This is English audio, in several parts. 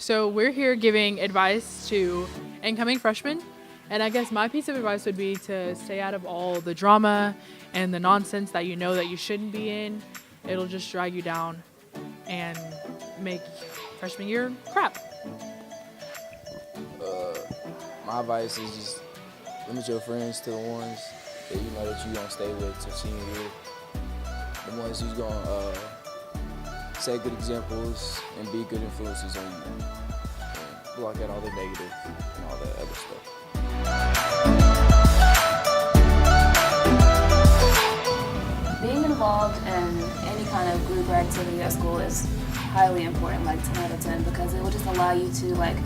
So we're here giving advice to incoming freshmen. And I guess my piece of advice would be to stay out of all the drama and the nonsense that you know that you shouldn't be in. It'll just drag you down and make freshman year crap. My advice is just limit your friends to the ones that you know that you're gonna stay with till senior year. The ones who's gonna set good examples and be good influences on you. And block out all the negative and all that other stuff. Being involved in any kind of group or activity at school is highly important, like 10 out of 10, because it will just allow you to like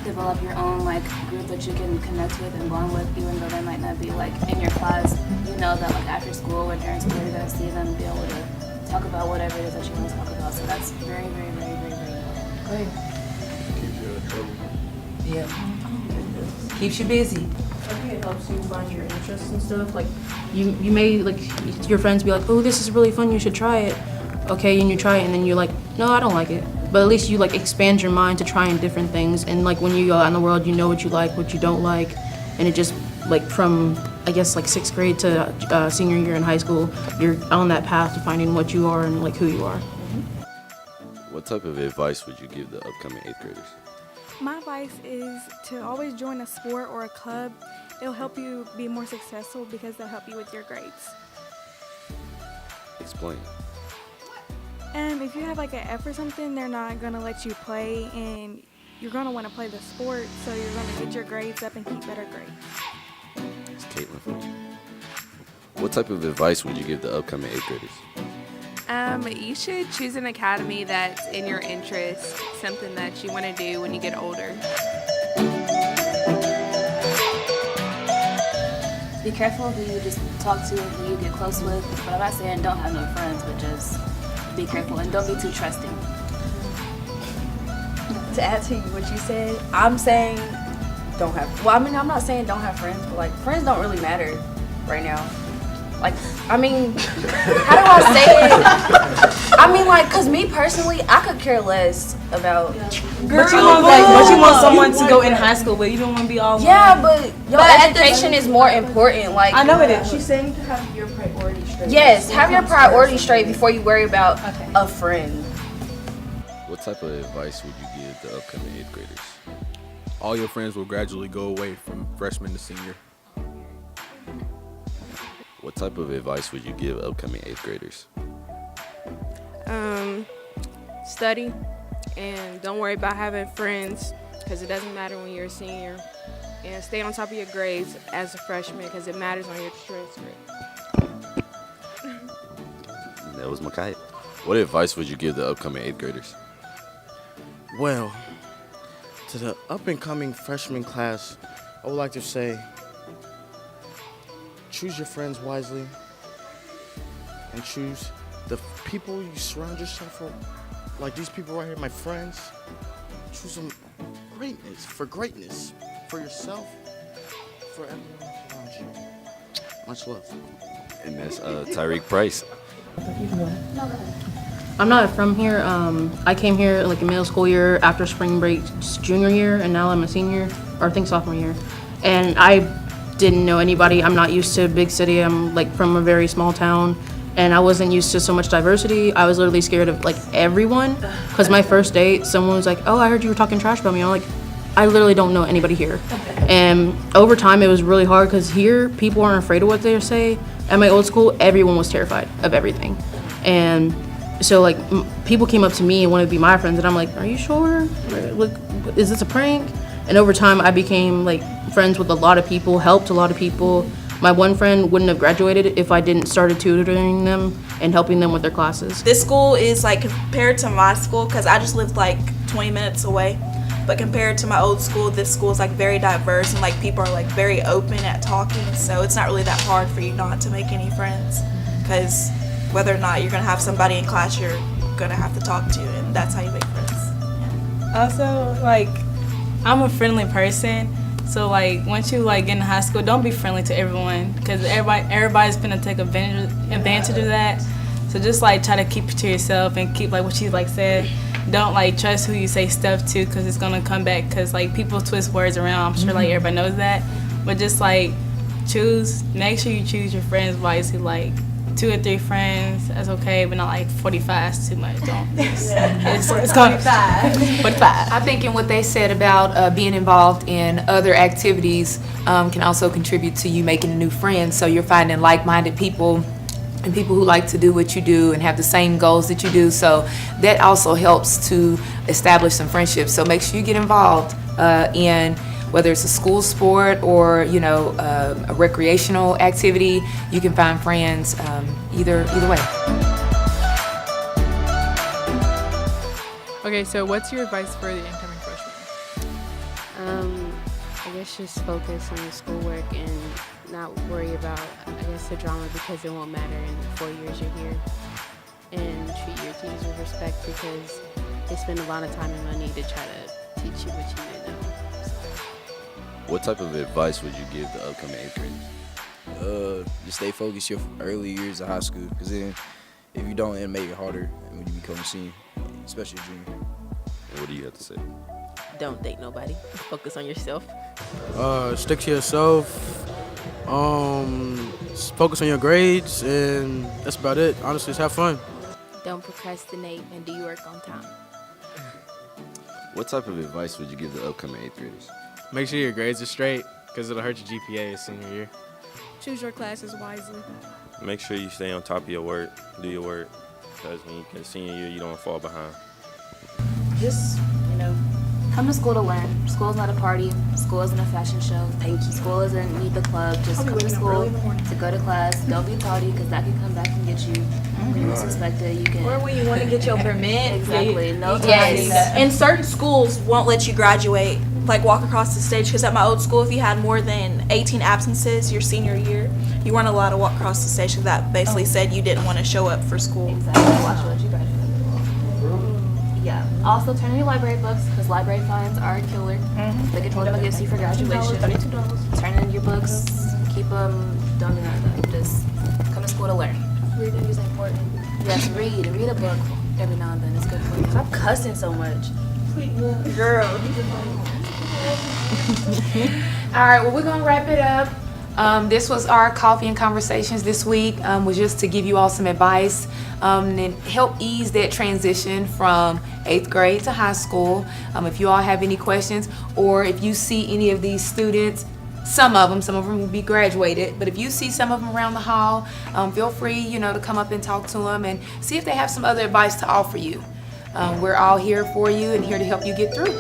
develop your own like group that you can connect with and bond with, even though they might not be like in your class. You know that like after school when you're in school, you're gonna see them and be able to talk about whatever it is that you want to talk about. So that's very, very, very, very, very important. Go ahead. Keeps you out of trouble. Yeah. Keeps you busy. I think it helps you find your interests and stuff. Like, you may, like, your friends be like, oh, this is really fun, you should try it. Okay, and you try it, and then you're like, no, I don't like it. But at least you, like, expand your mind to trying different things. And, like, when you go out in the world, you know what you like, what you don't like. And it just, like, from, I guess, like, 6th grade to senior year in high school, you're on that path to finding what you are and, like, who you are. What type of advice would you give the upcoming 8th graders? My advice is to always join a sport or a club. It'll help you be more successful because they'll help you with your grades. Explain. If you have like an F or something, they're not gonna let you play, and you're gonna want to play the sport, so you're gonna get your grades up and keep better grades. It's Caitlin for you. What type of advice would you give the upcoming 8th graders? You should choose an academy that's in your interest, something that you want to do when you get older. Be careful who you just talk to and who you get close with. But I'm not saying don't have no friends, but just be careful and don't be too trusting. To add to what you said, I'm saying don't have, well, I mean, I'm not saying don't have friends, but like, friends don't really matter right now. Like, I mean, how do I say it? I mean, like, cause me personally, I could care less about. But you want someone to go in high school with. You don't want to be all. Yeah, but your education is more important. Like, I know it is. She's saying to have your priorities straight. yes, have your priorities straight before you worry about a friend. What type of advice would you give the upcoming 8th graders? All your friends will gradually go away from freshman to senior. What type of advice would you give upcoming 8th graders? Study and don't worry about having friends because it doesn't matter when you're a senior. And stay on top of your grades as a freshman because it matters on your transcript. That was Makai. What advice would you give the upcoming 8th graders? Well, to the up-and-coming freshman class, I would like to say, choose your friends wisely and choose the people you surround yourself with. Like these people right here, my friends. Choose them greatness, for yourself, for everyone around you. Much love. And that's Tyreek Price. I'm not from here. I came here like in middle school year after spring break, junior year, and now I'm a senior, or I think sophomore year. And I didn't know anybody. I'm not used to a big city. I'm like from a very small town, and I wasn't used to so much diversity. I was literally scared of like everyone, because my first date, someone was like, "Oh, I heard you were talking trash about me." I'm like, I literally don't know anybody here. And over time, it was really hard because here people aren't afraid of what they say. At my old school, everyone was terrified of everything, and so like people came up to me and wanted to be my friends, and I'm like, "Are you sure? Look, is this a prank?" And over time, I became like friends with a lot of people, helped a lot of people. My one friend wouldn't have graduated if I didn't started tutoring them and helping them with their classes. This school is like compared to my school, because I just lived like 20 minutes away. But compared to my old school, this school is like very diverse and like people are like very open at talking. So it's not really that hard for you not to make any friends, because whether or not you're gonna have somebody in class you're gonna have to talk to, and that's how you make friends. Yeah. Also, like, I'm a friendly person, so like once you like get in high school, don't be friendly to everyone, because everybody's gonna take advantage of that. So just like try to keep it to yourself and keep, like what she like said, don't like trust who you say stuff to because it's gonna come back. Because like people twist words around. I'm sure like everybody knows that, but just like make sure you choose your friends wisely. Like 2 or 3 friends, that's okay, but not like 45 is too much. Don't. It's 45. I think in what they said about being involved in other activities can also contribute to you making new friends. So you're finding like-minded people and people who like to do what you do and have the same goals that you do. So that also helps to establish some friendships. So make sure you get involved in whether it's a school sport or a recreational activity. You can find friends either way. Okay, so what's your advice for the incoming freshmen? I guess just focus on your schoolwork and not worry about, the drama, because it won't matter in the 4 years you're here. And treat your teachers with respect because they spend a lot of time and money to try to teach you what you need to know. What type of advice would you give the upcoming 8th graders? Just stay focused your early years of high school, because then if you don't, it'll make it harder when you become a senior, especially a junior. And what do you have to say? Don't date nobody. Focus on yourself. Stick to yourself. Focus on your grades, and that's about it. Honestly, just have fun. Don't procrastinate and do your work on time. What type of advice would you give the upcoming 8th graders? Make sure your grades are straight, because it'll hurt your GPA senior year. Choose your classes wisely. Make sure you stay on top of your work, do your work, because when you get senior year, you don't fall behind. Just, come to school to learn. School's not a party. School isn't a fashion show. Thank you. School isn't meet the club. Just come to school to go to class. Don't be tardy, because that can come back and get you when you least expect it. You can. Or when you want to get your permit. Exactly. No time. Yes. And certain schools won't let you graduate, like walk across the stage, because at my old school, if you had more than 18 absences your senior year, you weren't allowed to walk across the stage, because that basically said you didn't want to show up for school. Exactly. Watch what you graduate. Yeah. Also, turn in your library books, because library fines are a killer. They get told about gifts you for graduation. Turn in your books. Keep them. Don't do none of that. Just come to school to learn. Reading is important. Yes, read. Read a book every now and then. It's good for you. Stop cussing so much. Girl. All right, well, we're going to wrap it up. This was our Coffee and Conversations this week, was just to give you all some advice and help ease that transition from 8th grade to high school. If you all have any questions, or if you see any of these students, some of them will be graduated, but if you see some of them around the hall, feel free, to come up and talk to them and see if they have some other advice to offer you. We're all here for you and here to help you get through.